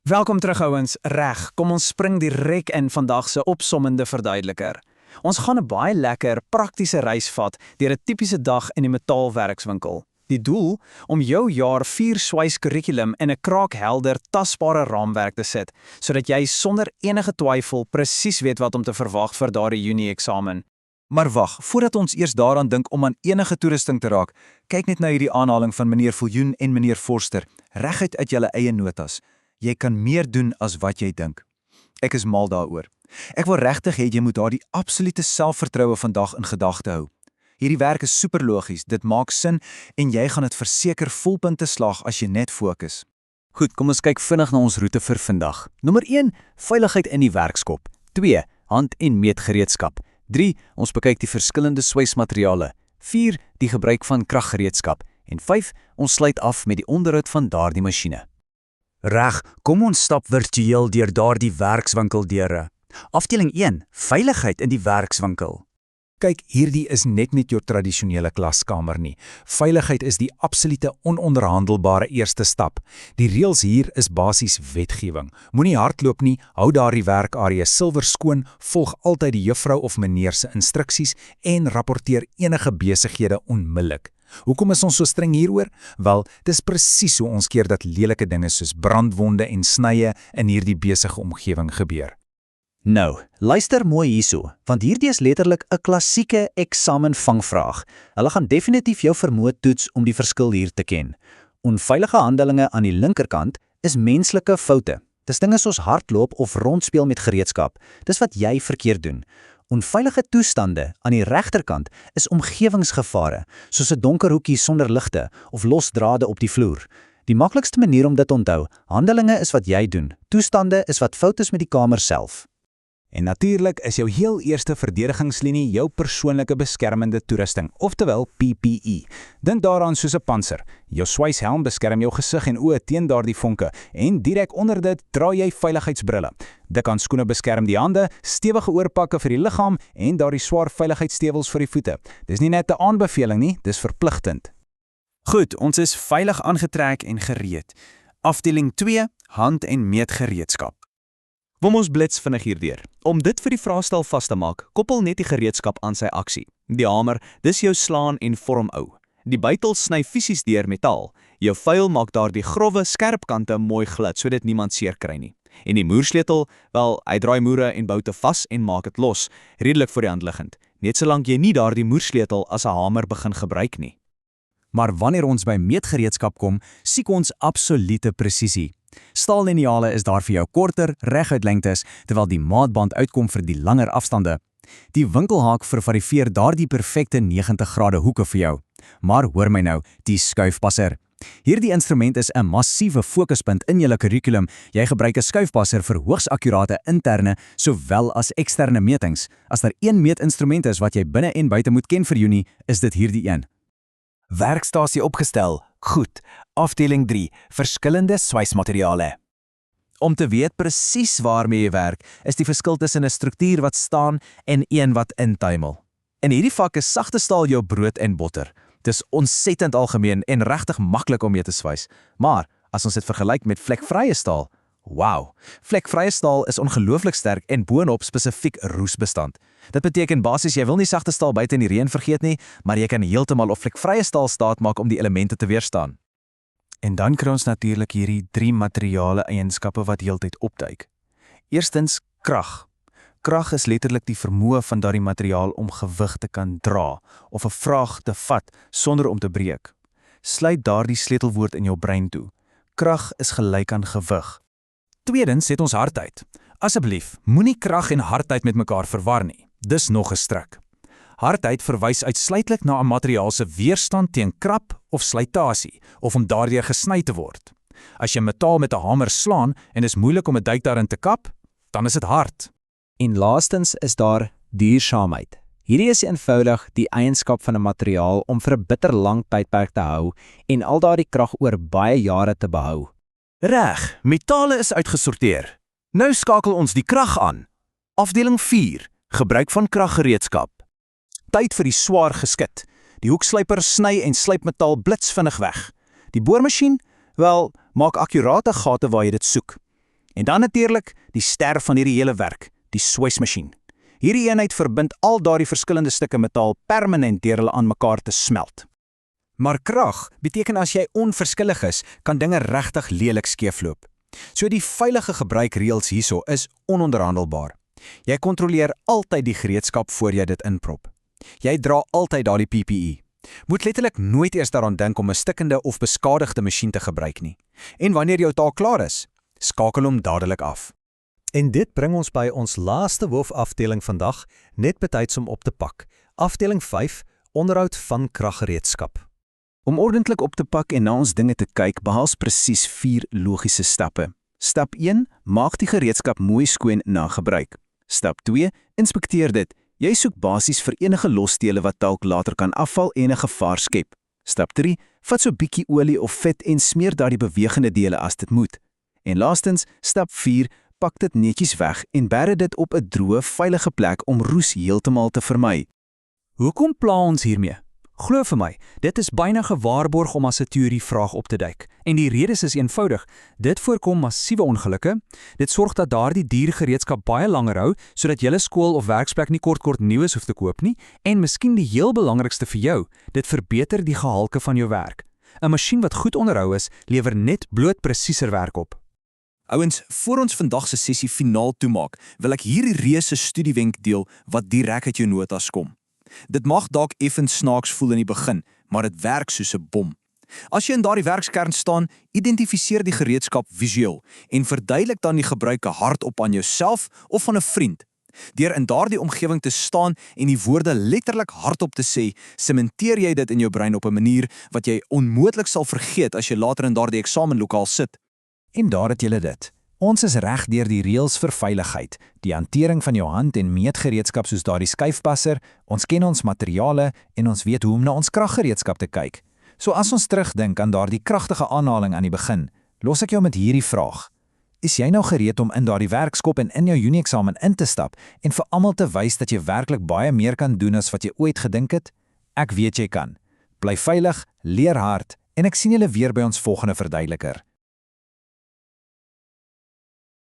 Welkom terug ouens, reg, kom ons spring direk in vandag se opsommende verduideliker. Ons gaan 'n baie lekker, praktiese reis vat deur 'n tipiese dag in die metaalwerkswinkel. Die doel om jou jaar 4 swys kurrikulum in 'n kraakhelder, tasbare raamwerk te sit, sodat jy sonder enige twyfel presies weet wat om te verwag vir daardie Junie-eksamen. Maar wag, voordat ons eers daaraan dink om aan enige toerusting te raak, kyk net na hierdie aanhaling van meneer Viljoen en meneer Forster, reguit uit julle eie notas. Jy kan meer doen as wat jy dink. Ek is mal daaroor. Ek wil regtig hê jy moet daardie absolute selfvertroue vandag in gedagte hou. Hierdie werk is superlogies, dit maak sin en jy gaan dit verseker volpunte slag as jy net fokus. Goed, kom ons kyk vinnig na ons roete vir vandag. Nommer 1, veiligheid in die werkskop. 2, hand- en meetgereedskap. 3, ons bekyk die verskillende swysmateriale. 4, die gebruik van kraggereedskap. En 5, ons sluit af met die onderhoud van daardie masjiene. Reg, kom ons stap virtueel deur daardie werkswinkeldeure. Afdeling 1, veiligheid in die werkswinkel. Kyk, hierdie is net nie jou tradisionele klaskamer nie. Veiligheid is die absolute ononderhandelbare eerste stap. Die reëls hier is basies wetgewing. Moenie hardloop nie, hou daardie werkarea silwer skoon, volg altyd die juffrou of meneer se instruksies en rapporteer enige besighede onmiddellik. Hoekom is ons so streng hieroor? Wel, dis presies hoe ons keer dat lelike dinge soos brandwonde en snye in hierdie besige omgewing gebeur. Nou, luister mooi hierso, want hierdie is letterlik 'n klassieke eksamenvangvraag. Hulle gaan definitief jou vermoë toets om die verskil hier te ken. Onveilige handelinge aan die linkerkant is menslike foute. Dis dinge soos hardloop of rondspeel met gereedskap. Dis wat jy verkeerd doen. Onveilige toestande aan die regterkant is omgewingsgevare, soos 'n donker hoekie sonder ligte of los drade op die vloer. Die maklikste manier om dit te onthou, handelinge is wat jy doen, toestande is wat fout is met die kamer self. En natuurlik is jou heel eerste verdedigingslinie jou persoonlike beskermende toerusting, oftewel PPE. Dink daaraan soos 'n pantser. Jou swyshelm beskerm jou gesig en oë teen daardie vonke en direk onder dit dra jy veiligheidsbrille. Dik aan skoene beskerm die hande, stewige oorpakke vir die liggaam en daardie swaar veiligheidsstewels vir die voete. Dis nie net 'n aanbeveling nie, dis verpligtend. Goed, ons is veilig aangetrek en gereed. Afdeling 2, hand- en meetgereedskap. Kom ons blits vinnig hierdeur. Om dit vir die vraestel vas te maak, koppel net die gereedskap aan sy aksie. Die hamer, dis jou slaan en vorm ou. Die bytel sny fisies deur metaal. Jou vuil maak daardie growwe, skerp kante mooi glad sodat niemand seer kry nie. En die moersleutel, wel, hy draai moere en boute vas en maak dit los, redelik voor die hand liggend. Net solank jy nie daardie moersleutel as 'n hamer begin gebruik nie. Maar wanneer ons by meetgereedskap kom, siek ons absolute presisie. Staallineale is daar vir jou korter, reguit lengtes, terwyl die maatband uitkom vir die langer afstande. Die winkelhaak vervarieer daardie perfekte 90 grade hoeke vir jou. Maar hoor my nou, die skuifpasser. Hierdie instrument is 'n massiewe fokuspunt in julle kurrikulum. Jy gebruik 'n skuifpasser vir hoogs akkurate interne sowel as eksterne metings. As daar een meetinstrument is wat jy binne en buite moet ken vir Junie, is dit hierdie een. Werkstasie opgestel. Goed. Afdeling 3, verskillende swysmateriale. Om te weet presies waarmee jy werk, is die verskil tussen 'n struktuur wat staan en een wat intuimel. In hierdie vak is sagte staal jou brood en botter. Dis ontsettend algemeen en regtig maklik om mee te swys. Maar as ons dit vergelyk met vlekvrye staal, wow, vlekvrye staal is ongelooflik sterk en boonop spesifiek roesbestand. Dit beteken basies jy wil nie sagte staal buite in die reën vergeet nie, maar jy kan heeltemal op vlekvrye staal staat maak om die elemente te weerstaan. En dan kry ons natuurlik hierdie 3 materiale eienskappe wat heeltyd opduik. Eerstens, krag. Krag is letterlik die vermoë van daardie materiaal om gewig te kan dra of 'n vraag te vat sonder om te breek. Sluit daardie sleutelwoord in jou brein toe. Krag is gelyk aan gewig. Tweedens het ons hardheid. Asseblief, moenie krag en hardheid met mekaar verwar nie. Dis nog 'n struik. Hardheid verwys uitsluitlik na 'n materiaal se weerstand teen krap of slytasie of om daardeur gesny te word. As jy metaal met 'n hamer slaan en is moeilik om 'n duik daarin te kap, dan is dit hard. En laastens is daar duursaamheid. Hierdie is eenvoudig die eienskap van 'n materiaal om vir 'n bitter lang tydperk te hou en al daardie krag oor baie jare te behou. Reg, metale is uitgesorteer. Nou skakel ons die krag aan. Afdeling 4, gebruik van kraggereedskap. Tyd vir die swaar geskit. Die hoekslyper sny en slyp metaal blitsvinnig weg. Die boormasjien, wel, maak akkurate gate waar jy dit soek. En dan natuurlik die ster van hierdie hele werk, die swysmasjien. Hierdie eenheid verbind al daardie verskillende stukke metaal permanent deur hulle aan mekaar te smelt. Maar krag beteken as jy onverskillig is, kan dinge regtig lelik skeefloop. So die veilige gebruikreëls hierso is ononderhandelbaar. Jy kontroleer altyd die gereedskap voor jy dit inprop. Jy dra altyd daardie PPE. Moet letterlik nooit eers daaraan dink om 'n stikkende of beskadigde masjien te gebruik nie. En wanneer jou taak klaar is, skakel hom dadelik af. En dit bring ons by ons laaste hoofafdeling vandag, net betyds om op te pak. Afdeling 5, onderhoud van kraggereedskap. Om ordentlik op te pak en na ons dinge te kyk, behels presies 4 logiese stappe. Stap 1, maak die gereedskap mooi skoon na gebruik. Stap 2, inspekteer dit. Jy soek basies vir enige losdele wat dalk later kan afval en 'n gevaar skep. Stap 3, vat so bietjie olie of vet en smeer daardie bewegende dele as dit moet. En laastens, stap 4, pak dit netjies weg en berg dit op 'n droë, veilige plek om roes heeltemal te vermy. Hoekom pla ons hiermee? Glo vir my, dit is byna gewaarborg om as 'n teorievraag op te duik. En die redes is eenvoudig. Dit voorkom massiewe ongelukke. Dit sorg dat daardie diergereedskap baie langer hou, sodat julle skool of werksplek nie kort nuus hoef te koop nie. En miskien die heel belangrikste vir jou, dit verbeter die gehalte van jou werk. 'n Masjien wat goed onderhou is, lewer net bloot presieser werk op. Ouens, voor ons vandag se sessie finaal toemaak, wil ek hierdie reuse studiewenk deel wat direk uit jou notas kom. Dit mag dalk effens snaaks voel in die begin, maar dit werk soos 'n bom. As jy in daardie werkskern staan, identifiseer die gereedskap visueel en verduidelik dan die gebruike hardop aan jouself of aan 'n vriend. Deur in daardie omgewing te staan en die woorde letterlik hardop te sê, sementeer jy dit in jou brein op 'n manier wat jy onmoontlik sal vergeet as jy later in daardie eksamenlokaal sit. En daar het julle dit. Ons is reg deur die reëls vir veiligheid, die hantering van jou hand- en meetgereedskap soos daardie skuifpasser, ons ken ons materiale en ons weet hoe om na ons kraggereedskap te kyk. So as ons terugdink aan daardie kragtige aanhaling aan die begin, los ek jou met hierdie vraag. Is jy nou gereed om in daardie werkskop en in jou Junie-eksamen in te stap en vir almal te wys dat jy werklik baie meer kan doen as wat jy ooit gedink het? Ek weet jy kan. Bly veilig, leer hard en ek sien julle weer by ons volgende verduideliker.